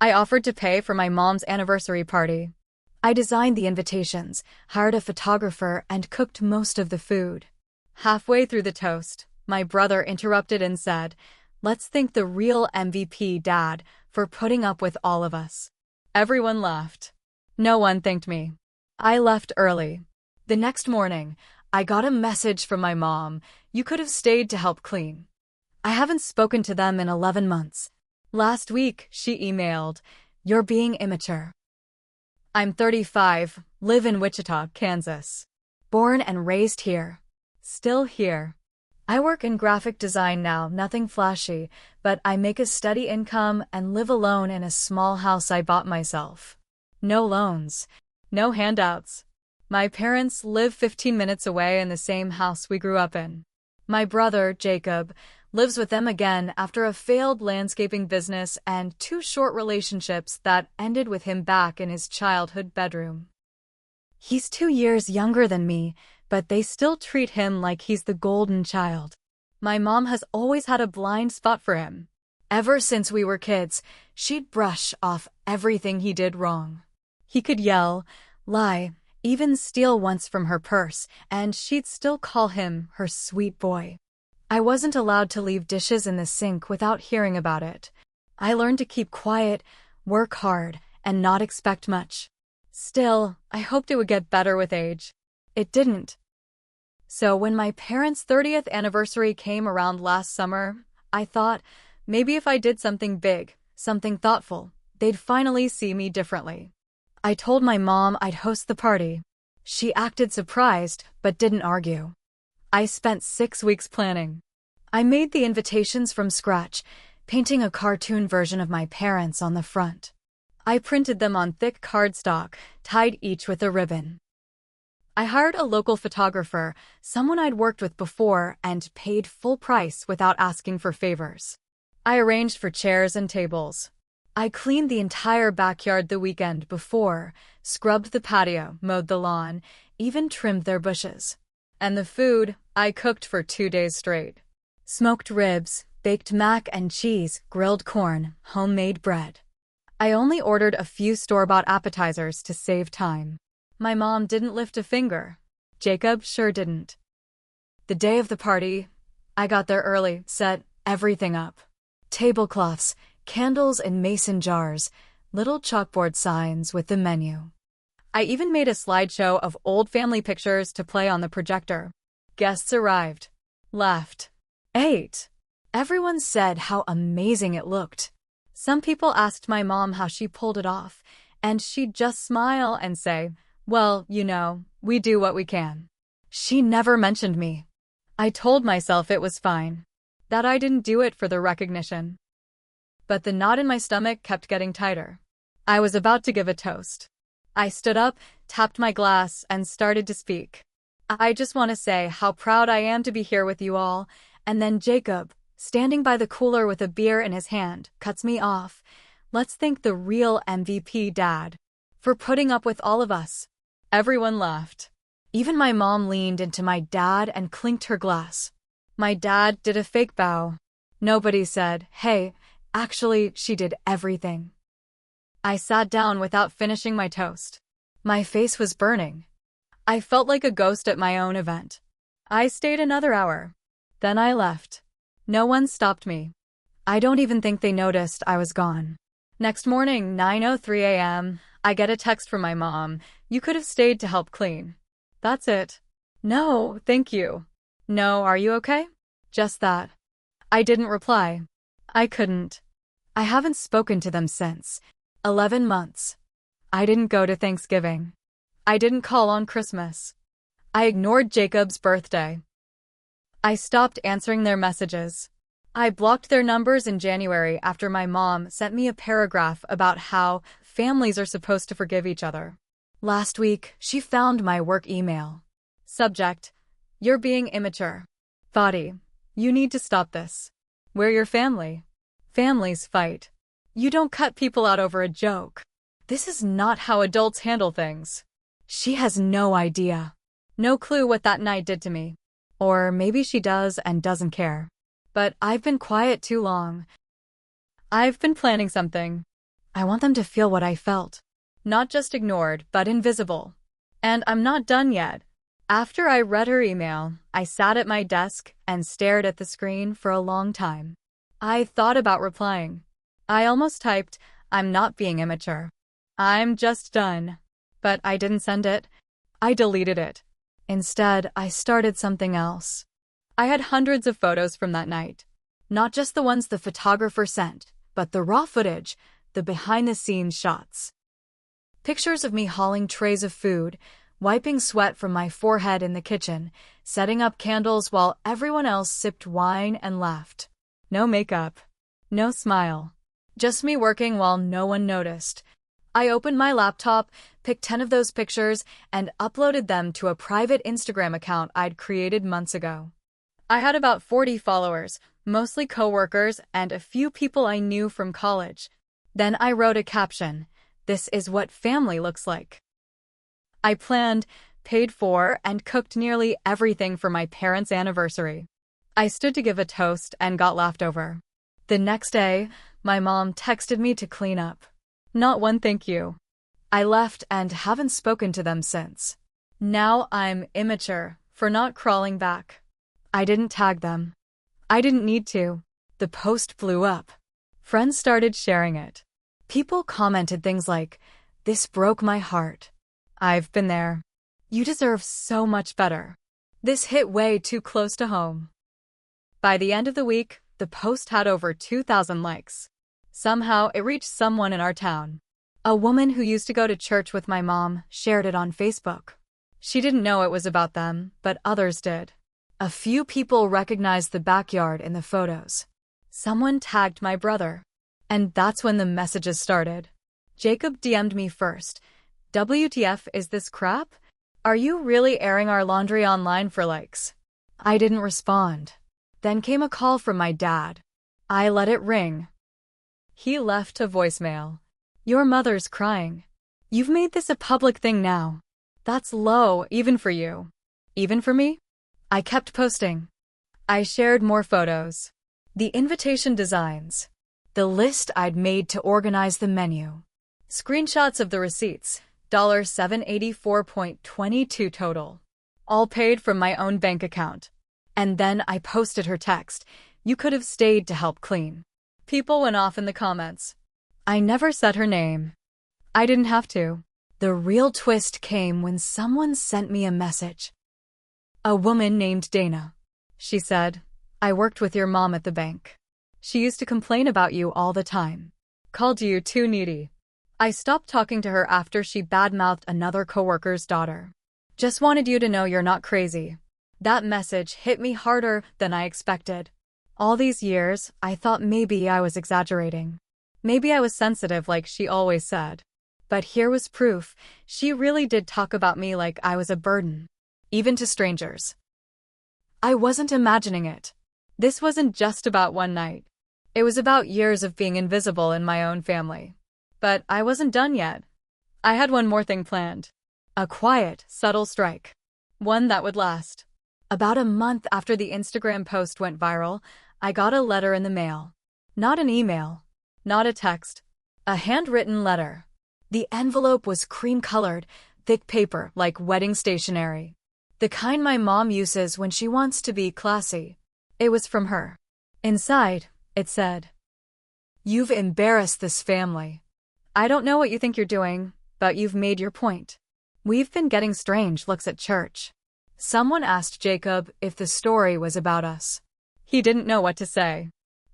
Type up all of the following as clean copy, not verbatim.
I offered to pay for my mom's anniversary party. I designed the invitations, hired a photographer, and cooked most of the food. Halfway through the toast, my brother interrupted and said, "Let's thank the real MVP, Dad, for putting up with all of us." Everyone laughed. No one thanked me. I left early. The next morning, I got a message from my mom. "You could have stayed to help clean." I haven't spoken to them in 11 months. Last week, she emailed, "You're being immature." I'm 35, live in Wichita, Kansas. Born and raised here. Still here. I work in graphic design now, nothing flashy, but I make a steady income and live alone in a small house I bought myself. No loans. No handouts. My parents live 15 minutes away in the same house we grew up in. My brother, Jacob, lives with them again after a failed landscaping business and 2 short relationships that ended with him back in his childhood bedroom. He's 2 years younger than me, but they still treat him like he's the golden child. My mom has always had a blind spot for him. Ever since we were kids, she'd brush off everything he did wrong. He could yell, lie, even steal once from her purse, and she'd still call him her sweet boy. I wasn't allowed to leave dishes in the sink without hearing about it. I learned to keep quiet, work hard, and not expect much. Still, I hoped it would get better with age. It didn't. So when my parents' 30th anniversary came around last summer, I thought, maybe if I did something big, something thoughtful, they'd finally see me differently. I told my mom I'd host the party. She acted surprised, but didn't argue. I spent 6 weeks planning. I made the invitations from scratch, painting a cartoon version of my parents on the front. I printed them on thick cardstock, tied each with a ribbon. I hired a local photographer, someone I'd worked with before, and paid full price without asking for favors. I arranged for chairs and tables. I cleaned the entire backyard the weekend before, scrubbed the patio, mowed the lawn, even trimmed their bushes. And the food, I cooked for 2 days straight. Smoked ribs, baked mac and cheese, grilled corn, homemade bread. I only ordered a few store-bought appetizers to save time. My mom didn't lift a finger. Jacob sure didn't. The day of the party, I got there early, set everything up. Tablecloths, candles in mason jars, little chalkboard signs with the menu. I even made a slideshow of old family pictures to play on the projector. Guests arrived, laughed, ate. Everyone said how amazing it looked. Some people asked my mom how she pulled it off, and she'd just smile and say, "Well, you know, we do what we can." She never mentioned me. I told myself it was fine, that I didn't do it for the recognition. But the knot in my stomach kept getting tighter. I was about to give a toast. I stood up, tapped my glass, and started to speak. "I just want to say how proud I am to be here with you all," and then Jacob, standing by the cooler with a beer in his hand, cuts me off. "Let's thank the real MVP, Dad, for putting up with all of us." Everyone laughed. Even my mom leaned into my dad and clinked her glass. My dad did a fake bow. Nobody said, "Hey," actually, she did everything. I sat down without finishing my toast. My face was burning. I felt like a ghost at my own event. I stayed another hour. Then I left. No one stopped me. I don't even think they noticed I was gone. Next morning, 9:03 a.m., I get a text from my mom. "You could have stayed to help clean." That's it. "No, thank you." "No, are you okay?" Just that. I didn't reply. I couldn't. I haven't spoken to them since. 11 months. I didn't go to Thanksgiving. I didn't call on Christmas. I ignored Jacob's birthday. I stopped answering their messages. I blocked their numbers in January after my mom sent me a paragraph about how families are supposed to forgive each other. Last week, she found my work email. Subject: "You're being immature." Body: "You need to stop this. We're your family. Families fight. You don't cut people out over a joke. This is not how adults handle things." She has no idea. No clue what that night did to me. Or maybe she does and doesn't care. But I've been quiet too long. I've been planning something. I want them to feel what I felt. Not just ignored, but invisible. And I'm not done yet. After I read her email, I sat at my desk and stared at the screen for a long time. I thought about replying. I almost typed, "I'm not being immature. I'm just done." But I didn't send it. I deleted it. Instead, I started something else. I had hundreds of photos from that night. Not just the ones the photographer sent, but the raw footage, the behind-the-scenes shots. Pictures of me hauling trays of food, wiping sweat from my forehead in the kitchen, setting up candles while everyone else sipped wine and laughed. No makeup. No smile. Just me working while no one noticed. I opened my laptop, picked 10 of those pictures, and uploaded them to a private Instagram account I'd created months ago. I had about 40 followers, mostly coworkers and a few people I knew from college. Then I wrote a caption, "This is what family looks like." I planned, paid for, and cooked nearly everything for my parents' anniversary. I stood to give a toast and got laughed over. The next day, my mom texted me to clean up. Not one thank you. I left and haven't spoken to them since. Now I'm immature for not crawling back. I didn't tag them. I didn't need to. The post blew up. Friends started sharing it. People commented things like, "This broke my heart. I've been there. You deserve so much better." This hit way too close to home. By the end of the week, the post had over 2,000 likes. Somehow, it reached someone in our town. A woman who used to go to church with my mom shared it on Facebook. She didn't know it was about them, but others did. A few people recognized the backyard in the photos. Someone tagged my brother. And that's when the messages started. Jacob DM'd me first. "WTF, is this crap? Are you really airing our laundry online for likes?" I didn't respond. Then came a call from my dad. I let it ring. He left a voicemail. "Your mother's crying. You've made this a public thing now. That's low, even for you." Even for me? I kept posting. I shared more photos. The invitation designs. The list I'd made to organize the menu. Screenshots of the receipts. $784.22 total. All paid from my own bank account. And then I posted her text. "You could have stayed to help clean." People went off in the comments. I never said her name. I didn't have to. The real twist came when someone sent me a message. A woman named Dana. She said, "I worked with your mom at the bank. She used to complain about you all the time. Called you too needy. I stopped talking to her after she badmouthed another coworker's daughter. Just wanted you to know you're not crazy." That message hit me harder than I expected. All these years, I thought maybe I was exaggerating. Maybe I was sensitive like she always said. But here was proof. She really did talk about me like I was a burden. Even to strangers. I wasn't imagining it. This wasn't just about one night. It was about years of being invisible in my own family. But I wasn't done yet. I had one more thing planned. A quiet, subtle strike. One that would last. About a month after the Instagram post went viral, I got a letter in the mail. Not an email. Not a text. A handwritten letter. The envelope was cream-colored, thick paper like wedding stationery. The kind my mom uses when she wants to be classy. It was from her. Inside, it said, "You've embarrassed this family. I don't know what you think you're doing, but you've made your point. We've been getting strange looks at church." Someone asked Jacob if the story was about us. He didn't know what to say.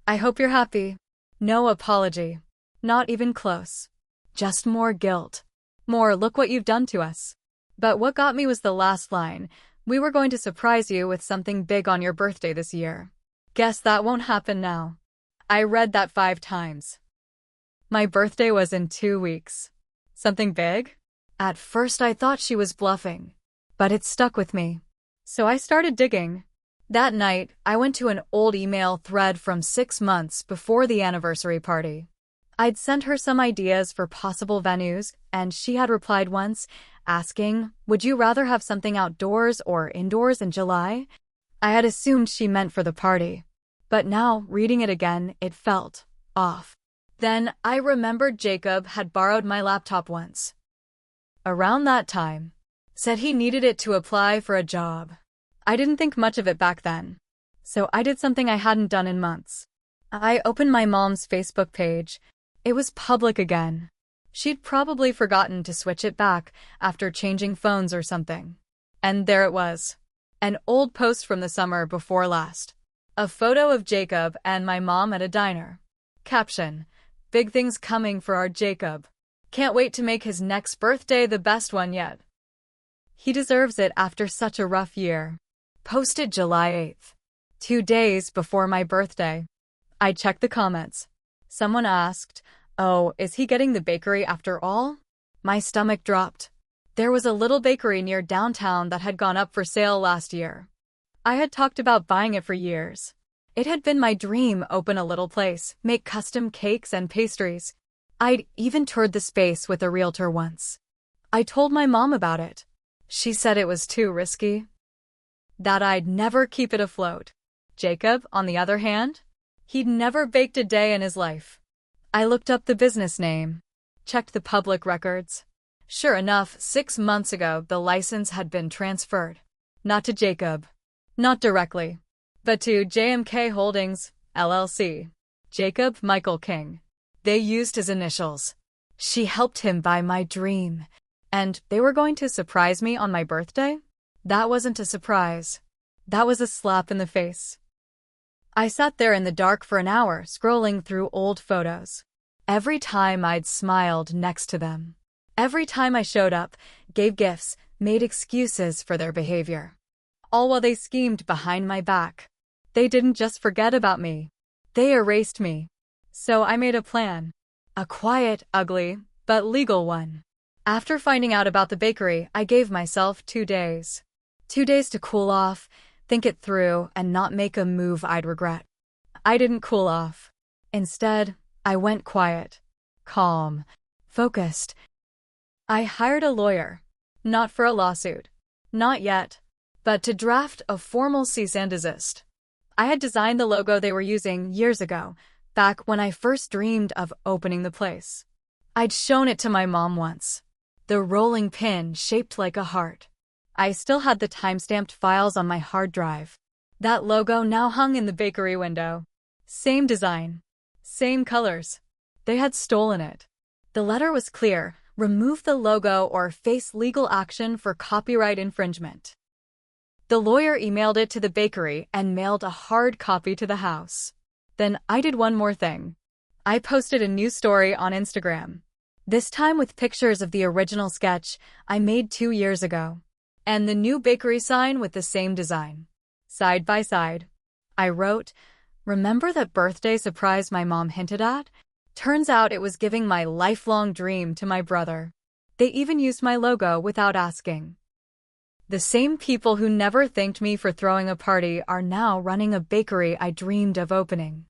"I hope you're happy." No apology. Not even close. Just more guilt. More, "Look what you've done to us." But what got me was the last line. "We were going to surprise you with something big on your birthday this year. Guess that won't happen now." I read that 5 times. My birthday was in 2 weeks. Something big? At first I thought she was bluffing. But it stuck with me. So I started digging. That night, I went to an old email thread from 6 months before the anniversary party. I'd sent her some ideas for possible venues, and she had replied once, asking, "Would you rather have something outdoors or indoors in July?" I had assumed she meant for the party. But now, reading it again, it felt off. Then I remembered Jacob had borrowed my laptop once. Around that time. Said he needed it to apply for a job. I didn't think much of it back then. So I did something I hadn't done in months. I opened my mom's Facebook page. It was public again. She'd probably forgotten to switch it back after changing phones or something. And there it was. An old post from the summer before last. A photo of Jacob and my mom at a diner. Caption: "Big things coming for our Jacob. Can't wait to make his next birthday the best one yet. He deserves it after such a rough year." Posted July 8th. 2 days before my birthday. I checked the comments. Someone asked, "Oh, is he getting the bakery after all?" My stomach dropped. There was a little bakery near downtown that had gone up for sale last year. I had talked about buying it for years. It had been my dream: open a little place, make custom cakes and pastries. I'd even toured the space with a realtor once. I told my mom about it. She said it was too risky. That I'd never keep it afloat. Jacob, on the other hand, he'd never baked a day in his life. I looked up the business name, checked the public records. Sure enough, 6 months ago the license had been transferred. Not to Jacob. Not directly. But to JMK Holdings, LLC. Jacob Michael King. They used his initials. She helped him buy my dream. And they were going to surprise me on my birthday? That wasn't a surprise. That was a slap in the face. I sat there in the dark for an hour, scrolling through old photos. Every time I'd smiled next to them. Every time I showed up, gave gifts, made excuses for their behavior. All while they schemed behind my back. They didn't just forget about me. They erased me. So I made a plan. A quiet, ugly, but legal one. After finding out about the bakery, I gave myself 2 days. 2 days to cool off, think it through, and not make a move I'd regret. I didn't cool off. Instead, I went quiet, calm, focused. I hired a lawyer. Not for a lawsuit. Not yet. But to draft a formal cease and desist. I had designed the logo they were using years ago, back when I first dreamed of opening the place. I'd shown it to my mom once. The rolling pin shaped like a heart. I still had the time-stamped files on my hard drive. That logo now hung in the bakery window. Same design. Same colors. They had stolen it. The letter was clear: remove the logo or face legal action for copyright infringement. The lawyer emailed it to the bakery and mailed a hard copy to the house. Then I did one more thing. I posted a new story on Instagram. This time with pictures of the original sketch I made 2 years ago. And the new bakery sign with the same design. Side by side. I wrote, "Remember that birthday surprise my mom hinted at? Turns out it was giving my lifelong dream to my brother." They even used my logo without asking. The same people who never thanked me for throwing a party are now running a bakery I dreamed of opening.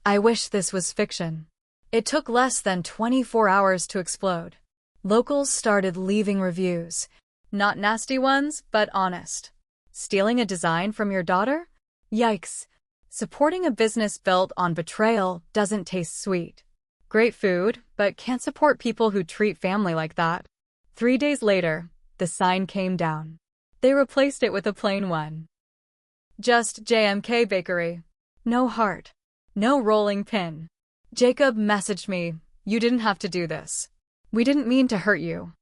I wish this was fiction. It took less than 24 hours to explode. Locals started leaving reviews. Not nasty ones, but honest. Stealing a design from your daughter? Yikes. Supporting a business built on betrayal doesn't taste sweet. Great food, but can't support people who treat family like that. 3 days later, the sign came down. They replaced it with a plain one. Just JMK Bakery. No heart. No rolling pin. Jacob messaged me, "You didn't have to do this. We didn't mean to hurt you."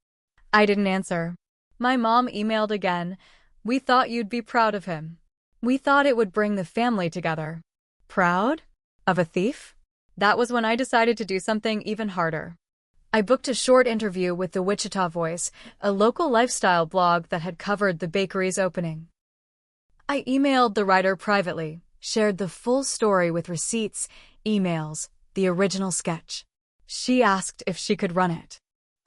I didn't answer. My mom emailed again, "We thought you'd be proud of him. We thought it would bring the family together." Proud? Of a thief? That was when I decided to do something even harder. I booked a short interview with the Wichita Voice, a local lifestyle blog that had covered the bakery's opening. I emailed the writer privately, shared the full story with receipts, emails, the original sketch. She asked if she could run it.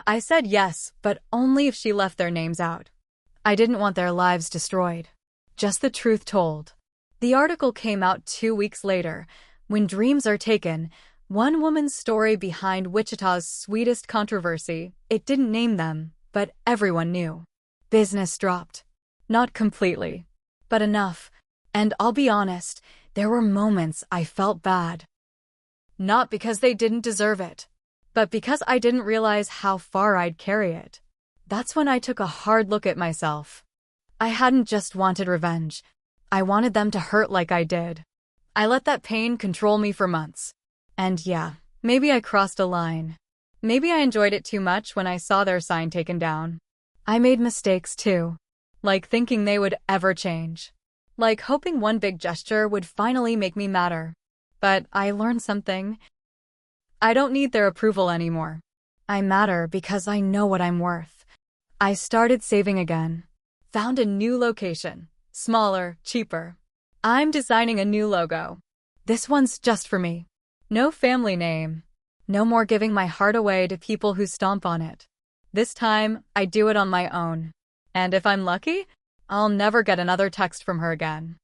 I said yes, but only if she left their names out. I didn't want their lives destroyed. Just the truth told. The article came out 2 weeks later. When dreams are taken, one woman's story behind Wichita's sweetest controversy. It didn't name them, but everyone knew. Business dropped. Not completely, but enough. And I'll be honest, there were moments I felt bad. Not because they didn't deserve it, but because I didn't realize how far I'd carry it. That's when I took a hard look at myself. I hadn't just wanted revenge. I wanted them to hurt like I did. I let that pain control me for months. And yeah, maybe I crossed a line. Maybe I enjoyed it too much when I saw their sign taken down. I made mistakes too. Like thinking they would ever change. Like hoping one big gesture would finally make me matter. But I learned something. I don't need their approval anymore. I matter because I know what I'm worth. I started saving again. Found a new location. Smaller, cheaper. I'm designing a new logo. This one's just for me. No family name. No more giving my heart away to people who stomp on it. This time, I do it on my own. And if I'm lucky, I'll never get another text from her again.